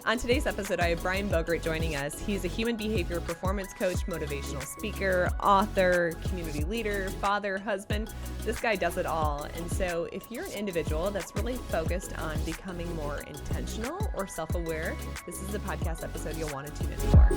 On today's episode, I have Brian Bogert joining us. He's a human behavior performance coach, motivational speaker, author, community leader, father, husband. This guy does it all. And so if you're an individual that's really focused on becoming more intentional or self-aware, this is the podcast episode you'll want to tune in for.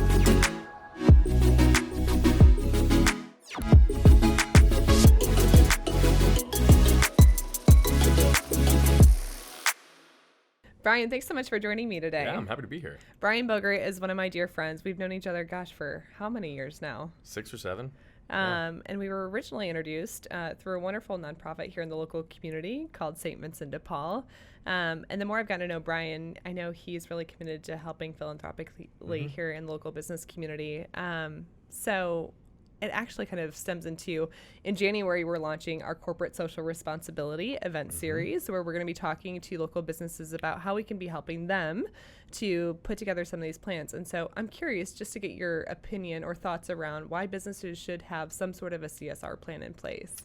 Brian, thanks so much for joining me today. Yeah, I'm happy to be here. Brian Bogert is one of my dear friends. We've known each other, for how many years now? 6 or 7. And we were originally introduced through a wonderful nonprofit here in the local community called St. Vincent de Paul. And the more I've gotten to know Brian, I know he's really committed to helping philanthropically here in the local business community. So it actually kind of stems into, in January, we're launching our corporate social responsibility event series, where we're going to be talking to local businesses about how we can be helping them to put together some of these plans. And so I'm curious just to get your opinion or thoughts around why businesses should have some sort of a CSR plan in place.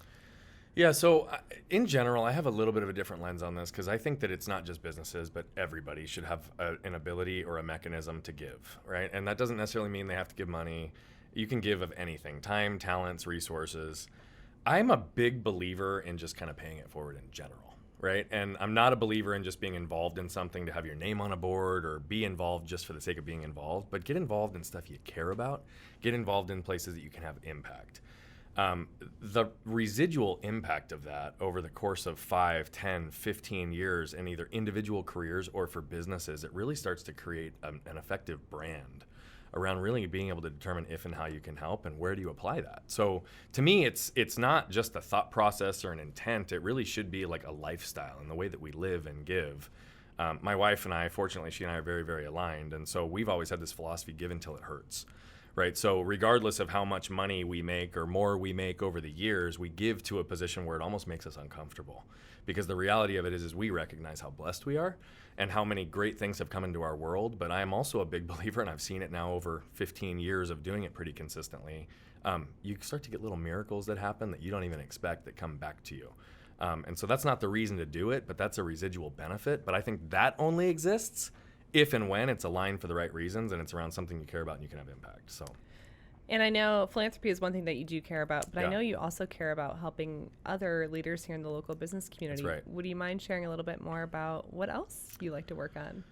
Yeah, so in general, I have a little bit of a different lens on this because I think that it's not just businesses, but everybody should have an ability or a mechanism to give, right? And that doesn't necessarily mean they have to give money. You can give of anything, time, talents, resources. I'm a big believer in just kind of paying it forward in general, right? And I'm not a believer in just being involved in something to have your name on a board or be involved just for the sake of being involved, but get involved in stuff you care about. Get involved in places that you can have impact. The residual impact of that over the course of 5, 10, 15 years in either individual careers or for businesses, it really starts to create an effective brand around really being able to determine if and how you can help and where do you apply that. So to me, it's not just a thought process or an intent. It really should be like a lifestyle in the way that we live and give. My wife and I, fortunately, she and I are very, very aligned. And so we've always had this philosophy, give until it hurts, right? So regardless of how much money we make or more we make over the years, we give to a position where it almost makes us uncomfortable. Because the reality of it is we recognize how blessed we are and how many great things have come into our world. But I am also a big believer, and I've seen it now over 15 years of doing it pretty consistently. You start to get little miracles that happen that you don't even expect that come back to you. And so that's not the reason to do it, but that's a residual benefit. But I think that only exists if and when it's aligned for the right reasons and it's around something you care about and you can have impact. So. And I know philanthropy is one thing that you do care about, but Yeah. I know you also care about helping other leaders here in the local business community. That's right. Would you mind sharing a little bit more about what else you like to work on?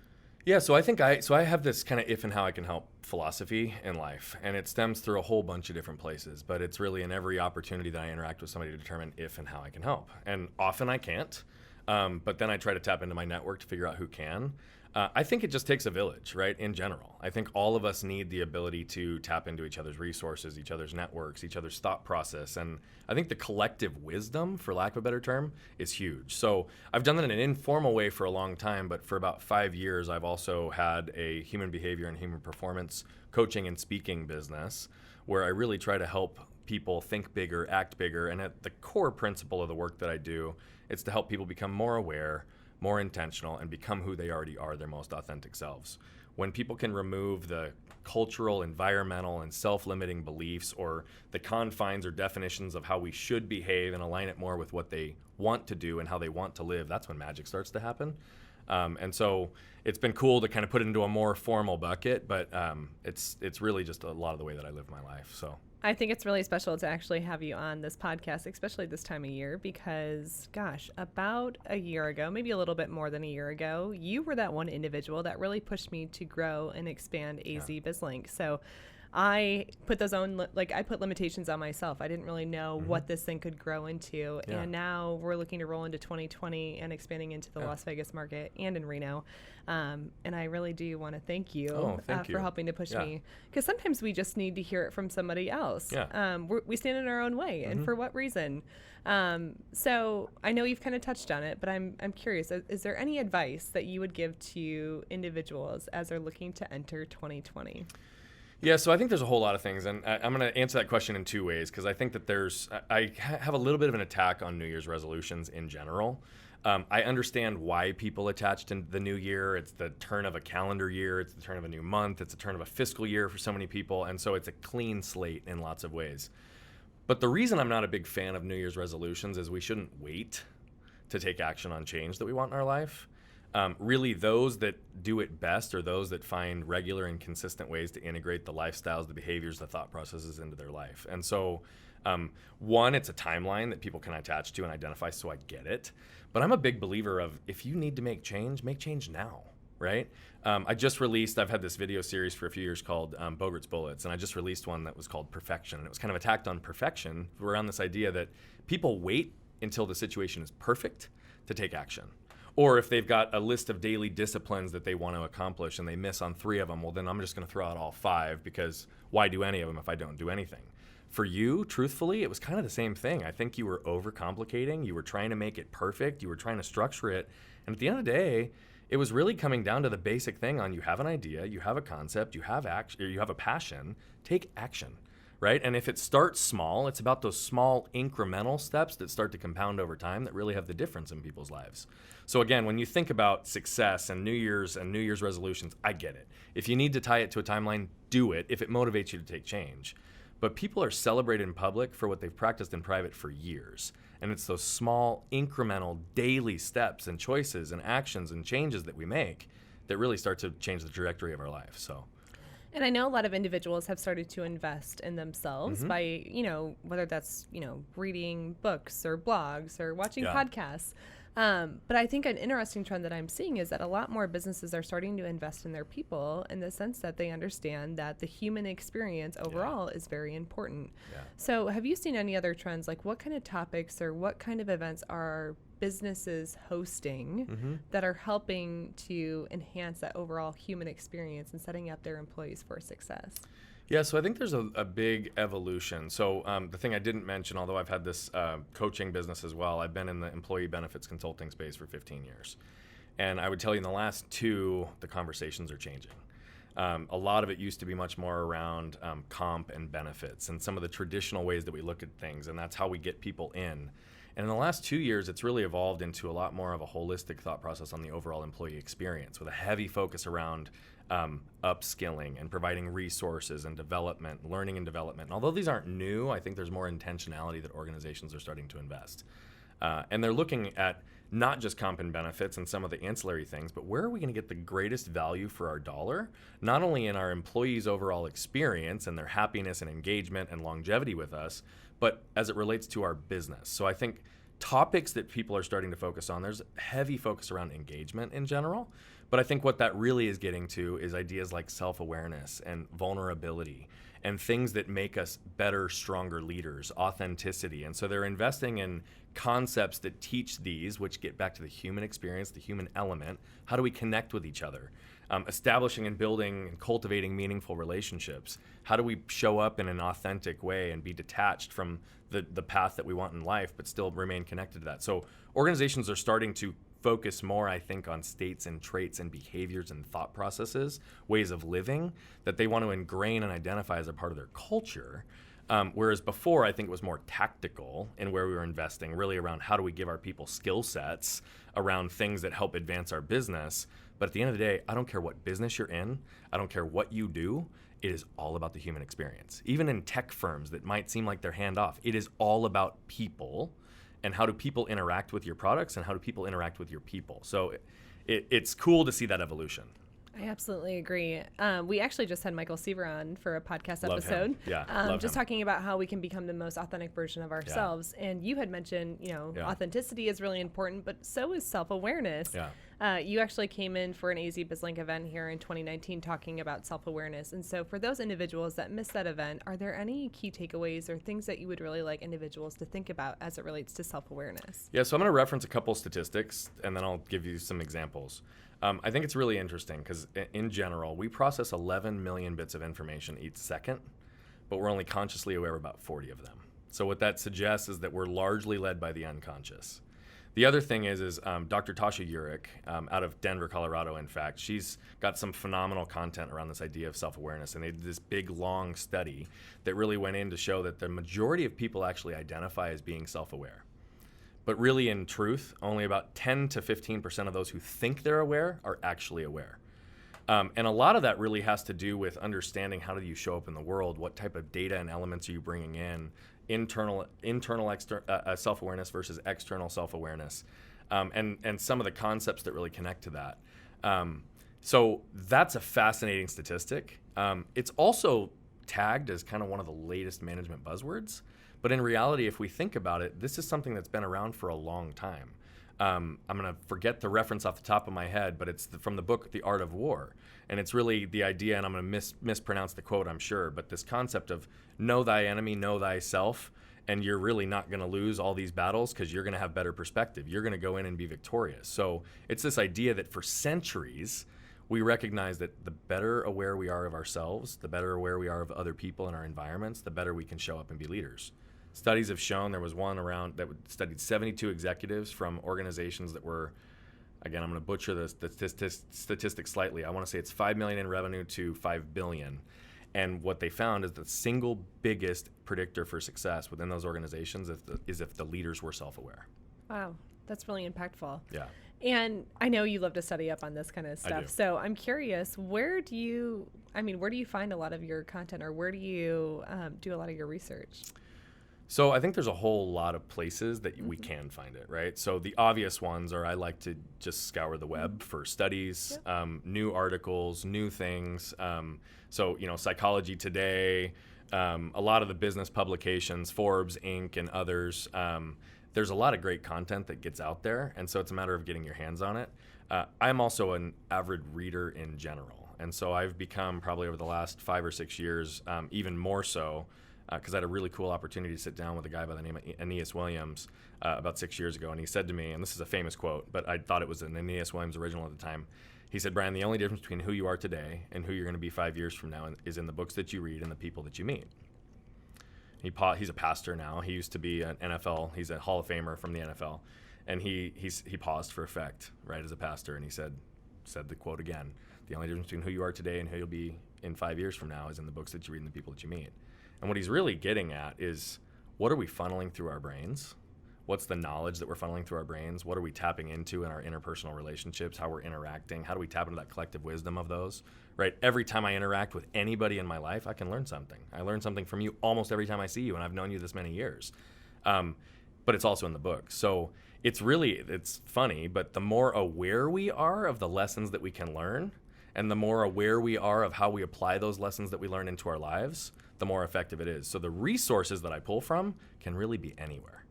Yeah, so I think I have this kind of if and how I can help philosophy in life, and it stems through a whole bunch of different places, but it's really in every opportunity that I interact with somebody to determine if and how I can help. And often I can't, but then I try to tap into my network to figure out who can. I think it just takes a village, right, in general. I think all of us need the ability to tap into each other's resources, each other's networks, each other's thought process. And I think the collective wisdom, for lack of a better term, is huge. So I've done that in an informal way for a long time, but for about 5 years, I've also had a human behavior and human performance coaching and speaking business where I really try to help people think bigger, act bigger. And at the core principle of the work that I do, it's to help people become more aware, more intentional, and become who they already are, their most authentic selves. When people can remove the cultural, environmental, and self-limiting beliefs or the confines or definitions of how we should behave and align it more with what they want to do and how they want to live, that's when magic starts to happen. And so it's been cool to kind of put it into a more formal bucket, but it's really just a lot of the way that I live my life. So I think it's really special to actually have you on this podcast, especially this time of year, because, gosh, about a year ago, maybe a little bit more than a year ago, you were that one individual that really pushed me to grow and expand AZ BizLink. So I put I put limitations on myself. I didn't really know what this thing could grow into. Yeah. And now we're looking to roll into 2020 and expanding into the Las Vegas market and in Reno. And I really do want to thank you, for helping to push me. Because sometimes we just need to hear it from somebody else. Yeah. We stand in our own way. And for what reason? So I know you've kind of touched on it, but I'm curious, is there any advice that you would give to individuals as they're looking to enter 2020? Yeah, so I think there's a whole lot of things, and I'm going to answer that question in 2 ways, because I think that I have a little bit of an attack on New Year's resolutions in general. I understand why people attach to the new year. It's the turn of a calendar year. It's the turn of a new month. It's the turn of a fiscal year for so many people, and so it's a clean slate in lots of ways. But the reason I'm not a big fan of New Year's resolutions is we shouldn't wait to take action on change that we want in our life. really those that do it best are those that find regular and consistent ways to integrate the lifestyles, the behaviors, the thought processes into their life. And so one, it's a timeline that people can attach to and identify, so I get it. But I'm a big believer of, if you need to make change now, right? I've had this video series for a few years called Bogert's Bullets, and I just released one that was called Perfection. And it was kind of attacked on perfection around this idea that people wait until the situation is perfect to take action. Or if they've got a list of daily disciplines that they want to accomplish and they miss on 3 of them, well, then I'm just going to throw out all 5, because why do any of them if I don't do anything? For you, truthfully, it was kind of the same thing. I think you were overcomplicating. You were trying to make it perfect. You were trying to structure it. And at the end of the day, it was really coming down to the basic thing on, you have an idea, you have a concept, you have a passion, take action, right? And if it starts small, it's about those small incremental steps that start to compound over time that really have the difference in people's lives. So again, when you think about success and New Year's resolutions, I get it. If you need to tie it to a timeline, do it if it motivates you to take change. But people are celebrated in public for what they've practiced in private for years. And it's those small, incremental, daily steps and choices and actions and changes that we make that really start to change the trajectory of our life. So. And I know a lot of individuals have started to invest in themselves by, whether that's, reading books or blogs or watching podcasts. But I think an interesting trend that I'm seeing is that a lot more businesses are starting to invest in their people, in the sense that they understand that the human experience overall is very important. Yeah. So have you seen any other trends? Like, what kind of topics or what kind of events are businesses hosting that are helping to enhance that overall human experience and setting up their employees for success? Yeah, so I think there's a big evolution. So the thing I didn't mention, although I've had this coaching business as well, I've been in the employee benefits consulting space for 15 years. And I would tell you in the last 2, the conversations are changing. A lot of it used to be much more around comp and benefits and some of the traditional ways that we look at things, and that's how we get people in. And in the last 2 years, it's really evolved into a lot more of a holistic thought process on the overall employee experience, with a heavy focus around upskilling and providing resources and development, learning and development. And although these aren't new, I think there's more intentionality that organizations are starting to invest. And they're looking at not just comp and benefits and some of the ancillary things, but where are we going to get the greatest value for our dollar, not only in our employees' overall experience and their happiness and engagement and longevity with us, but as it relates to our business. So I think topics that people are starting to focus on, there's heavy focus around engagement in general, but I think what that really is getting to is ideas like self-awareness and vulnerability and things that make us better, stronger leaders, authenticity. And so they're investing in concepts that teach these, which get back to the human experience, the human element. How do we connect with each other? Establishing and building and cultivating meaningful relationships. How do we show up in an authentic way and be detached from the path that we want in life, but still remain connected to that? So organizations are starting to focus more, I think, on states and traits and behaviors and thought processes, ways of living that they want to ingrain and identify as a part of their culture. Whereas before, I think it was more tactical in where we were investing, really around how do we give our people skill sets around things that help advance our business. But at the end of the day, I don't care what business you're in. I don't care what you do. It is all about the human experience. Even in tech firms that might seem like they're hands-off, it is all about people and how do people interact with your products and how do people interact with your people. So it's cool to see that evolution. I absolutely agree. We actually just had Michael Seaver on for a podcast Love episode. Him. Yeah, just talking about how we can become the most authentic version of ourselves. Yeah. And you had mentioned, authenticity is really important, but so is self-awareness. Yeah. You actually came in for an AZ BizLink event here in 2019 talking about self-awareness. And so for those individuals that missed that event, are there any key takeaways or things that you would really like individuals to think about as it relates to self-awareness? Yeah, so I'm going to reference a couple statistics, and then I'll give you some examples. I think it's really interesting because in general, we process 11 million bits of information each second, but we're only consciously aware of about 40 of them. So what that suggests is that we're largely led by the unconscious. The other thing is Dr. Tasha Urich out of Denver, Colorado, in fact, she's got some phenomenal content around this idea of self-awareness. And they did this big, long study that really went in to show that the majority of people actually identify as being self-aware. But really, in truth, only about 10 to 15% of those who think they're aware are actually aware. And a lot of that really has to do with understanding how do you show up in the world, what type of data and elements are you bringing in, internal self-awareness versus external self-awareness. and some of the concepts that really connect to that. So that's a fascinating statistic. It's also tagged as kind of one of the latest management buzzwords. But in reality, if we think about it, this is something that's been around for a long time. I'm going to forget the reference off the top of my head, but it's from the book, The Art of War. And it's really the idea, and I'm going to mispronounce the quote, I'm sure, but this concept of know thy enemy, know thyself, and you're really not going to lose all these battles because you're going to have better perspective. You're going to go in and be victorious. So it's this idea that for centuries, we recognize that the better aware we are of ourselves, the better aware we are of other people in our environments, the better we can show up and be leaders. Studies have shown, there was one around that studied 72 executives from organizations that were, again, I'm going to butcher the statistics slightly. I want to say it's 5 million in revenue to 5 billion. And what they found is the single biggest predictor for success within those organizations is if the leaders were self-aware. Wow, that's really impactful. Yeah. And I know you love to study up on this kind of I stuff. do. So I'm curious, where do you find a lot of your content, or where do you do a lot of your research? So I think there's a whole lot of places that we can find it, right? So the obvious ones are, I like to just scour the web for studies, new articles, new things. So, Psychology Today, a lot of the business publications, Forbes, Inc., and others. There's a lot of great content that gets out there, and so it's a matter of getting your hands on it. I'm also an avid reader in general, and so I've become, probably over the last 5 or 6 years, even more so, because I had a really cool opportunity to sit down with a guy by the name of Aeneas Williams about 6 years ago, and he said to me, and this is a famous quote, but I thought it was an Aeneas Williams original at the time. He said, Brian, the only difference between who you are today and who you're going to be 5 years from now is in the books that you read and the people that you meet. He's a pastor now. He used to be an NFL. He's a Hall of Famer from the NFL, and he paused for effect, right, as a pastor, and he said the quote again: "The only difference between who you are today and who you'll be in 5 years from now is in the books that you read and the people that you meet." And what he's really getting at is, what are we funneling through our brains? What's the knowledge that we're funneling through our brains? What are we tapping into in our interpersonal relationships? How we're interacting? How do we tap into that collective wisdom of those? Right? Every time I interact with anybody in my life, I can learn something. I learn something from you almost every time I see you, and I've known you this many years. But it's also in the book. So it's funny, but the more aware we are of the lessons that we can learn, and the more aware we are of how we apply those lessons that we learn into our lives, the more effective it is. So the resources that I pull from can really be anywhere.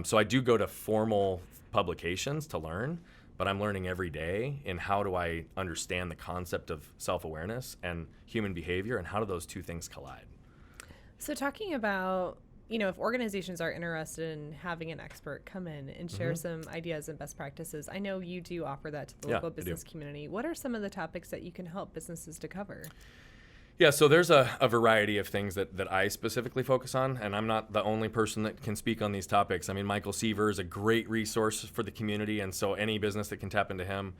So I do go to formal publications to learn, but I'm learning every day in how do I understand the concept of self-awareness and human behavior, and how do those two things collide. So talking about, if organizations are interested in having an expert come in and share some ideas and best practices, I know you do offer that to the local business community. What are some of the topics that you can help businesses to cover? Yeah, so there's a variety of things that I specifically focus on, and I'm not the only person that can speak on these topics. I mean, Michael Seaver is a great resource for the community, and so any business that can tap into him.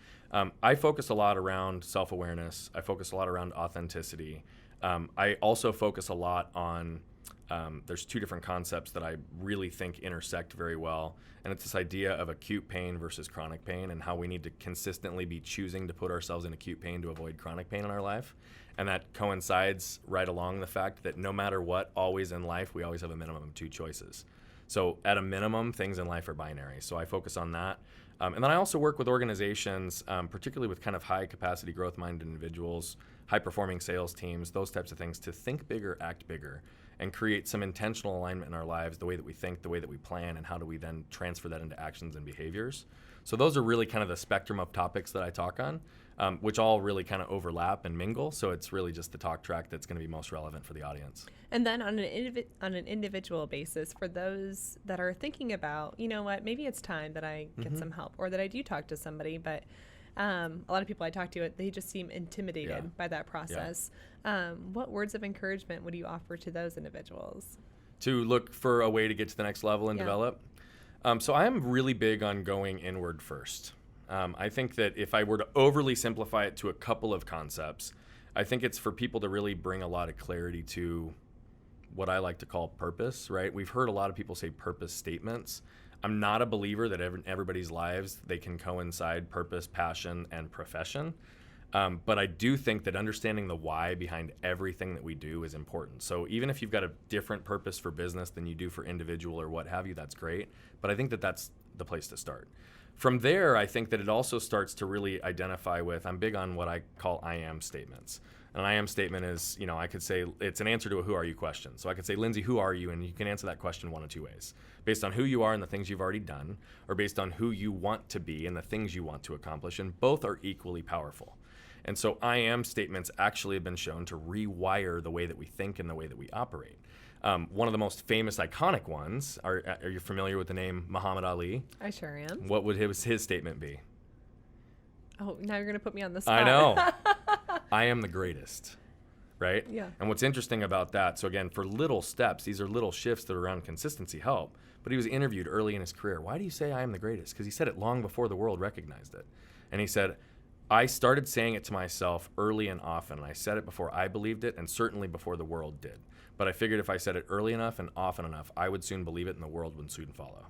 I focus a lot around self-awareness. I focus a lot around authenticity. I also focus a lot on, there's two different concepts that I really think intersect very well, and it's this idea of acute pain versus chronic pain, and how we need to consistently be choosing to put ourselves in acute pain to avoid chronic pain in our life. And that coincides right along the fact that no matter what, always in life, we always have a minimum of two choices. So at a minimum, things in life are binary. So I focus on that. And then I also work with organizations, particularly with kind of high capacity growth-minded individuals, high-performing sales teams, those types of things, to think bigger, act bigger, and create some intentional alignment in our lives, the way that we think, the way that we plan, and how do we then transfer that into actions and behaviors. So those are really kind of the spectrum of topics that I talk on, which all really kind of overlap and mingle. So it's really just the talk track that's going to be most relevant for the audience. And then on an individual basis, for those that are thinking about, maybe it's time that I get some help, or that I do talk to somebody, but a lot of people I talk to, they just seem intimidated by that process. What words of encouragement would you offer to those individuals? To look for a way to get to the next level and develop? So I am really big on going inward first. I think that if I were to overly simplify it to a couple of concepts, I think it's for people to really bring a lot of clarity to what I like to call purpose, right? We've heard a lot of people say purpose statements. I'm not a believer that in everybody's lives they can coincide purpose, passion, and profession. But I do think that understanding the why behind everything that we do is important. So even if you've got a different purpose for business than you do for individual or what have you, that's great. But I think that that's the place to start. From there, I think that it also starts to really identify with, I'm big on what I call I am statements. An I am statement is, I could say it's an answer to a who are you question. So I could say, Lindsay, who are you? And you can answer that question one of two ways. Based on who you are and the things you've already done, or based on who you want to be and the things you want to accomplish. And both are equally powerful. And so I am statements actually have been shown to rewire the way that we think and the way that we operate. One of the most famous, iconic ones, are you familiar with the name Muhammad Ali? I sure am. What would his statement be? Oh, now you're going to put me on the spot. I know. I am the greatest, right? Yeah. And what's interesting about that, so again, for little steps, these are little shifts that are around consistency help. But he was interviewed early in his career. Why do you say I am the greatest? Because he said it long before the world recognized it. And he said, I started saying it to myself early and often. And I said it before I believed it, and certainly before the world did. But I figured if I said it early enough and often enough, I would soon believe it and the world would soon follow.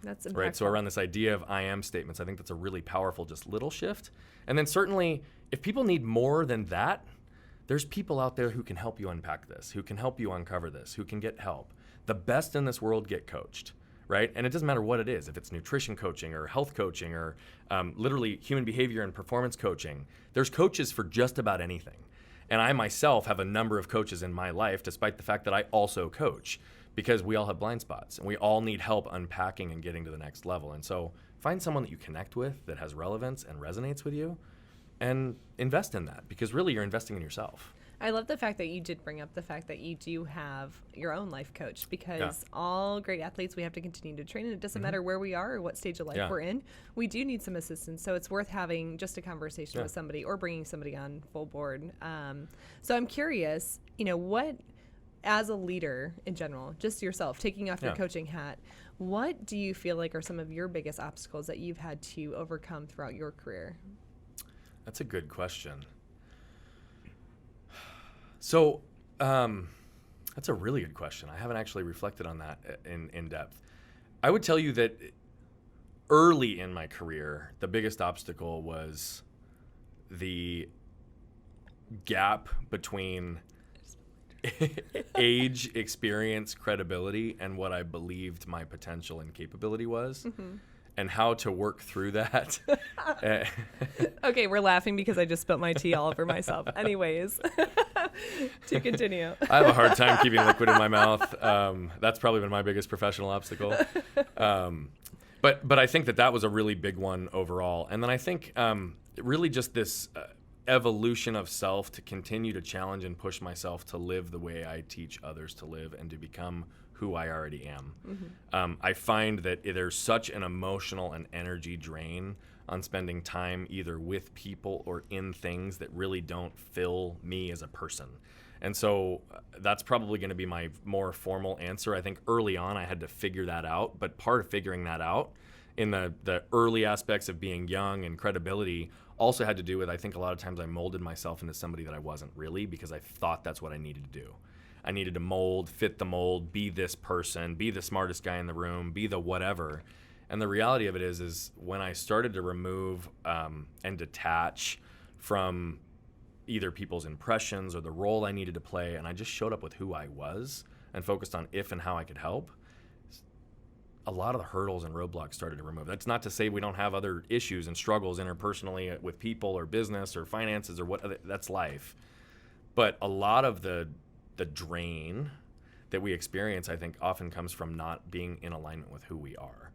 That's impactful. Right, so around this idea of I am statements, I think that's a really powerful, just little shift. And then certainly, if people need more than that, there's people out there who can help you unpack this, who can help you uncover this, who can get help. The best in this world get coached, right? And it doesn't matter what it is, if it's nutrition coaching or health coaching or literally human behavior and performance coaching. There's coaches for just about anything. And I myself have a number of coaches in my life, despite the fact that I also coach, because we all have blind spots and we all need help unpacking and getting to the next level. And so find someone that you connect with that has relevance and resonates with you and invest in that, because really you're investing in yourself. I love the fact that you did bring up the fact that you do have your own life coach, because all great athletes, we have to continue to train, and it doesn't matter where we are or what stage of life we're in. We do need some assistance, so it's worth having just a conversation with somebody or bringing somebody on full board. So I'm curious, what, as a leader in general, just yourself, taking off your coaching hat, what do you feel like are some of your biggest obstacles that you've had to overcome throughout your career? That's a good question. So that's a really good question. I haven't actually reflected on that in depth. I would tell you that early in my career, the biggest obstacle was the gap between age, experience, credibility, and what I believed my potential and capability was. And how to work through that. Okay, we're laughing because I just spilled my tea all over myself. Anyways, to continue. I have a hard time keeping liquid in my mouth. That's probably been my biggest professional obstacle. But I think that was a really big one overall. And then I think really just this evolution of self to continue to challenge and push myself to live the way I teach others to live and to become who I already am. I find that there's such an emotional and energy drain on spending time either with people or in things that really don't fill me as a person. And so that's probably going to be my more formal answer. I think early on I had to figure that out, but part of figuring that out in the early aspects of being young and credibility also had to do with, I think a lot of times I molded myself into somebody that I wasn't really, because I thought that's what I needed to do. I needed to fit the mold, be this person, be the smartest guy in the room, be the whatever. And the reality of it is when I started to remove and detach from either people's impressions or the role I needed to play, and I just showed up with who I was and focused on if and how I could help, a lot of the hurdles and roadblocks started to remove. That's not to say we don't have other issues and struggles interpersonally with people or business or finances or that's life. But a lot of the drain that we experience, I think, often comes from not being in alignment with who we are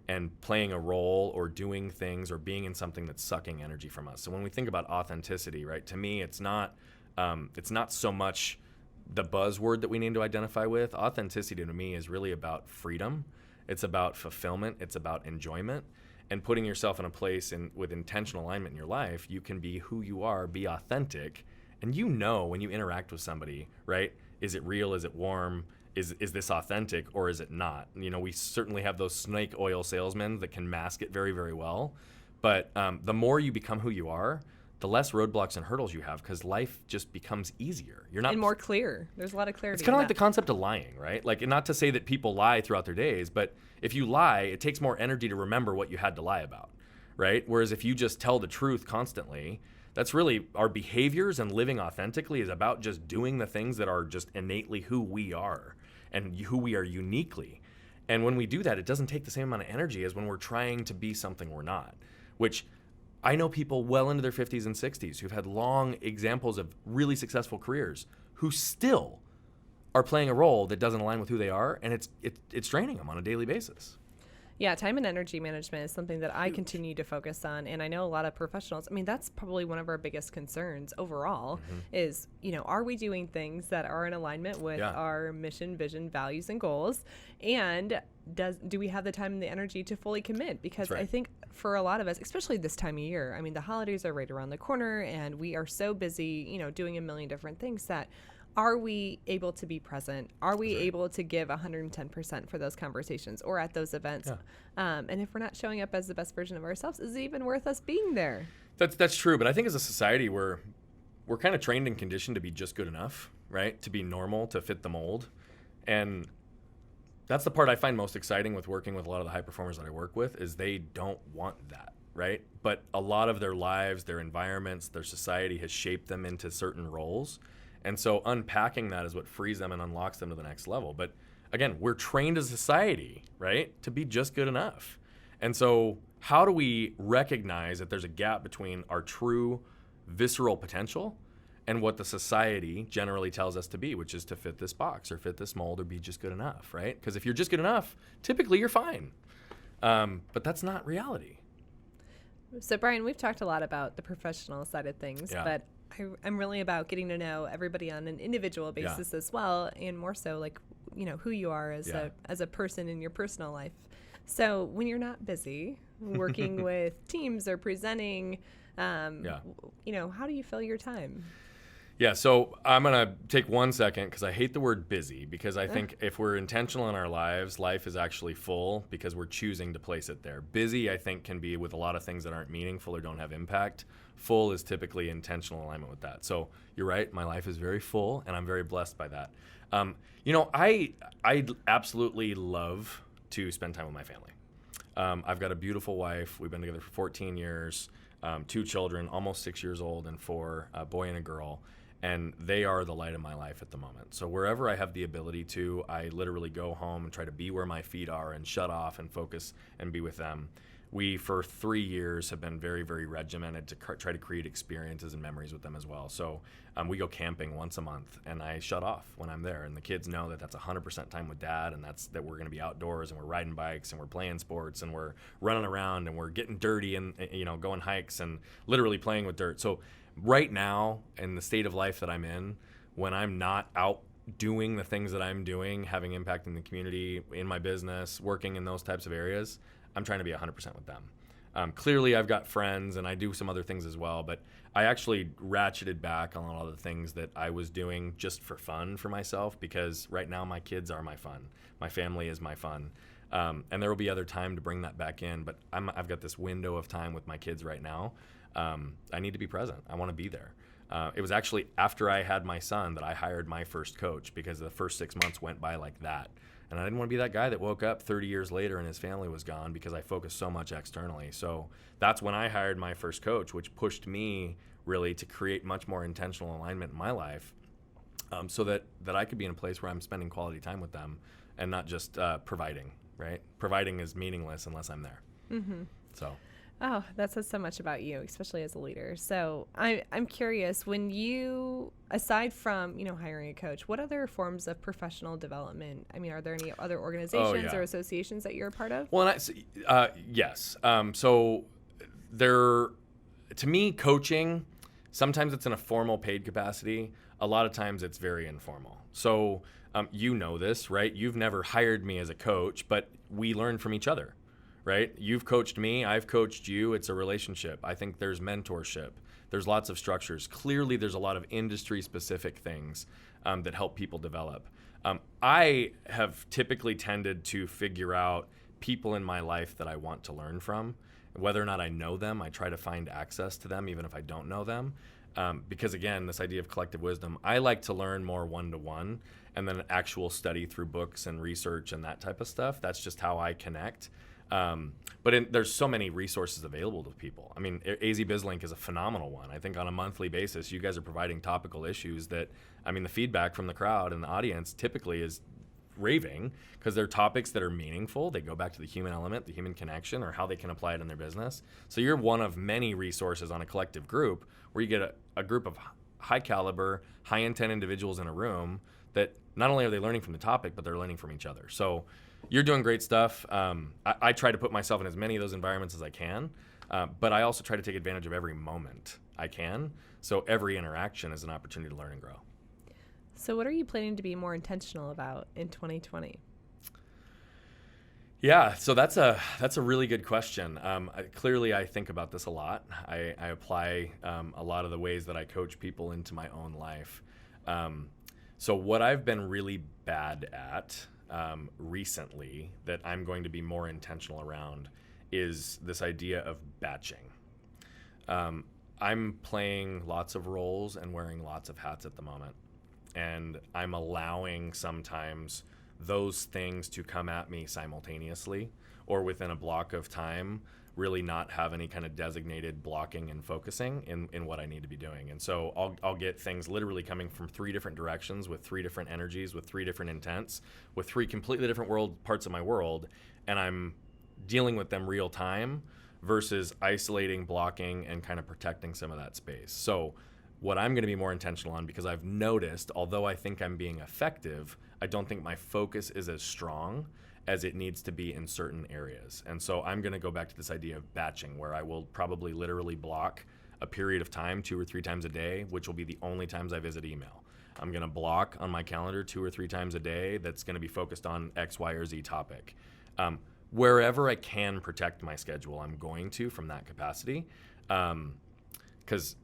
and playing a role or doing things or being in something that's sucking energy from us. So when we think about authenticity, right, to me, it's not so much the buzzword that we need to identify with. Authenticity to me is really about freedom. It's about fulfillment. It's about enjoyment. And putting yourself in a place with intentional alignment in your life, you can be who you are, be authentic. And when you interact with somebody, right? Is it real? Is it warm? Is this authentic, or is it not? We certainly have those snake oil salesmen that can mask it very, very well. But the more you become who you are, the less roadblocks and hurdles you have, because life just becomes easier. You're not and more clear. There's a lot of clarity. It's kind of like the concept of lying, right? Like, not to say that people lie throughout their days, but if you lie, it takes more energy to remember what you had to lie about, right? Whereas if you just tell the truth constantly, that's really our behaviors, and living authentically is about just doing the things that are just innately who we are and who we are uniquely. And when we do that, it doesn't take the same amount of energy as when we're trying to be something we're not, which I know people well into their 50s and 60s who've had long examples of really successful careers who still are playing a role that doesn't align with who they are, and it's draining them on a daily basis. Yeah, time and energy management is something that I continue to focus on. And I know a lot of professionals, I mean, that's probably one of our biggest concerns overall is, are we doing things that are in alignment with our mission, vision, values, and goals? And do we have the time and the energy to fully commit? Because I think for a lot of us, especially this time of year, I mean, the holidays are right around the corner and we are so busy, doing a million different things that are we able to be present? Are we able to give 110% for those conversations or at those events? And if we're not showing up as the best version of ourselves, is it even worth us being there? That's true. But I think as a society, we're kind of trained and conditioned to be just good enough, right? To be normal, to fit the mold. And that's the part I find most exciting with working with a lot of the high performers that I work with is they don't want that, right? But a lot of their lives, their environments, their society has shaped them into certain roles. And so unpacking that is what frees them and unlocks them to the next level. But again, we're trained as a society, right, to be just good enough. And so how do we recognize that there's a gap between our true visceral potential and what the society generally tells us to be, which is to fit this box or fit this mold or be just good enough, right? Because if you're just good enough, typically you're fine. But that's not reality. So, Brian, we've talked a lot about the professional side of things, but I'm really about getting to know everybody on an individual basis as well, and more so like, who you are as a person in your personal life. So when you're not busy working with teams or presenting, how do you fill your time? Yeah, so I'm going to take 1 second because I hate the word busy because I think if we're intentional in our lives, life is actually full because we're choosing to place it there. Busy, I think, can be with a lot of things that aren't meaningful or don't have impact. Full is typically intentional alignment with that. So you're right, my life is very full and I'm very blessed by that. I absolutely love to spend time with my family. I've got a beautiful wife. We've been together for 14 years, 2 children, almost 6 years old and 4, a boy and a girl. And they are the light of my life at the moment. So wherever I have the ability to, I literally go home and try to be where my feet are and shut off and focus and be with them. We, for 3 years, have been very, very regimented to try to create experiences and memories with them as well. So we go camping once a month, and I shut off when I'm there. And the kids know that that's 100% time with Dad, and that we're going to be outdoors, and we're riding bikes, and we're playing sports, and we're running around, and we're getting dirty, and going hikes, and literally playing with dirt. So right now, in the state of life that I'm in, when I'm not out doing the things that I'm doing, having impact in the community, in my business, working in those types of areas, I'm trying to be 100% with them. Clearly, I've got friends, and I do some other things as well, but I actually ratcheted back on a lot of the things that I was doing just for fun for myself, because right now my kids are my fun. My family is my fun. And there will be other time to bring that back in, but I've got this window of time with my kids right now. I need to be present. I want to be there. It was actually after I had my son that I hired my first coach, because the first 6 months went by like that. And I didn't want to be that guy that woke up 30 years later and his family was gone, because I focused so much externally. So that's when I hired my first coach, which pushed me really to create much more intentional alignment in my life, so that I could be in a place where I'm spending quality time with them and not just providing, right? Providing is meaningless unless I'm there. Mm-hmm. So. Oh, that says so much about you, especially as a leader. So I'm curious, when you, aside from, hiring a coach, what other forms of professional development? I mean, are there any other organizations or associations that you're a part of? Well, yes. So to me, coaching, sometimes it's in a formal paid capacity. A lot of times it's very informal. So you know this, right? You've never hired me as a coach, but we learn from each other. Right? You've coached me, I've coached you. It's a relationship. I think there's mentorship. There's lots of structures. Clearly, there's a lot of industry-specific things that help people develop. I have typically tended to figure out people in my life that I want to learn from. Whether or not I know them, I try to find access to them, even if I don't know them. Because again, this idea of collective wisdom, I like to learn more one-to-one, and then actual study through books and research and that type of stuff. That's just how I connect. But there's so many resources available to people. I mean, AZ BizLink is a phenomenal one. I think on a monthly basis, you guys are providing topical issues that, the feedback from the crowd and the audience typically is raving because they're topics that are meaningful. They go back to the human element, the human connection, or how they can apply it in their business. So you're one of many resources on a collective group where you get a group of high caliber, high intent individuals in a room that not only are they learning from the topic, but they're learning from each other. So you're doing great stuff. I try to put myself in as many of those environments as I can, but I also try to take advantage of every moment I can. So every interaction is an opportunity to learn and grow. So what are you planning to be more intentional about in 2020? Yeah, so that's a really good question. Clearly, I think about this a lot. I apply a lot of the ways that I coach people into my own life. So what I've been really bad at recently that I'm going to be more intentional around is this idea of batching. I'm playing lots of roles and wearing lots of hats at the moment. And I'm allowing sometimes those things to come at me simultaneously or within a block of time, really not have any kind of designated blocking and focusing in what I need to be doing. And so I'll get things literally coming from 3 different directions with 3 different energies, with 3 different intents, with 3 completely different parts of my world, and I'm dealing with them real time versus isolating, blocking, and kind of protecting some of that space. So what I'm going to be more intentional on, because I've noticed, although I think I'm being effective, I don't think my focus is as strong as it needs to be in certain areas. And so I'm going to go back to this idea of batching, where I will probably literally block a period of time 2 or 3 times a day, which will be the only times I visit email. I'm going to block on my calendar 2 or 3 times a day that's going to be focused on X, Y, or Z topic. Wherever I can protect my schedule, I'm going to from that capacity. Because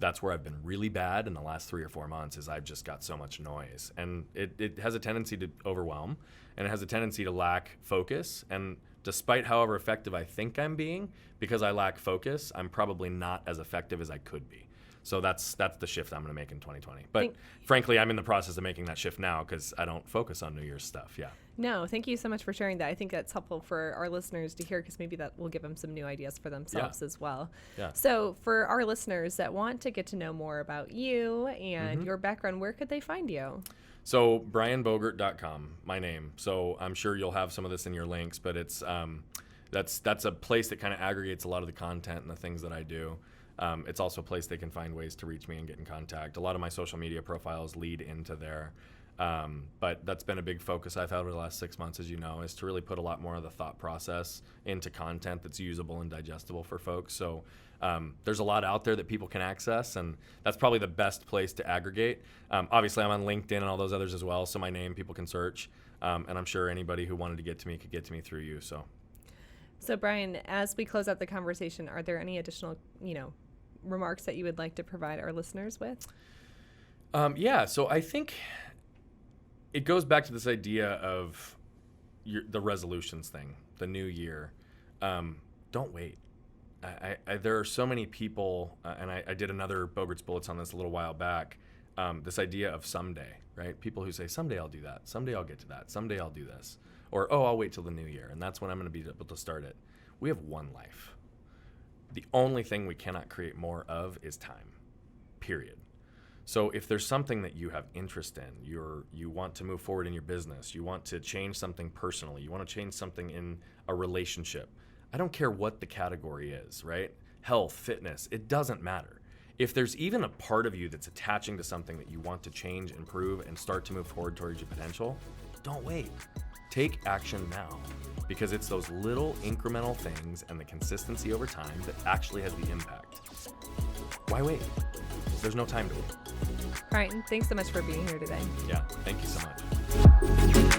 that's where I've been really bad in the last 3 or 4 months is I've just got so much noise. And it has a tendency to overwhelm, and it has a tendency to lack focus. And despite however effective I think I'm being, because I lack focus, I'm probably not as effective as I could be. So that's the shift I'm going to make in 2020. But frankly, I'm in the process of making that shift now because I don't focus on New Year's stuff. Yeah. No, thank you so much for sharing that. I think that's helpful for our listeners to hear because maybe that will give them some new ideas for themselves as well. Yeah. So for our listeners that want to get to know more about you and your background, where could they find you? So brianbogert.com, my name. So I'm sure you'll have some of this in your links, but it's that's a place that kind of aggregates a lot of the content and the things that I do. It's also a place they can find ways to reach me and get in contact. A lot of my social media profiles lead into there. But that's been a big focus I've had over the last 6 months, as you know, is to really put a lot more of the thought process into content that's usable and digestible for folks. So there's a lot out there that people can access, and that's probably the best place to aggregate. Obviously, I'm on LinkedIn and all those others as well, so my name people can search. And I'm sure anybody who wanted to get to me could get to me through you. So Brian, as we close out the conversation, are there any additional, remarks that you would like to provide our listeners with? Yeah, so I think it goes back to this idea of the resolutions thing, the new year. Don't wait. There are so many people, and I did another Bogert's Bullets on this a little while back, this idea of someday, right? People who say, someday I'll do that, someday I'll get to that, someday I'll do this, or, I'll wait till the new year, and that's when I'm going to be able to start it. We have one life. The only thing we cannot create more of is time, period. So if there's something that you have interest in, you want to move forward in your business, you want to change something personally, you want to change something in a relationship, I don't care what the category is, right? Health, fitness, it doesn't matter. If there's even a part of you that's attaching to something that you want to change, improve, and start to move forward towards your potential, don't wait. Take action now, because it's those little incremental things and the consistency over time that actually has the impact. Why wait? There's no time to wait. Brian, thanks so much for being here today. Yeah, thank you so much.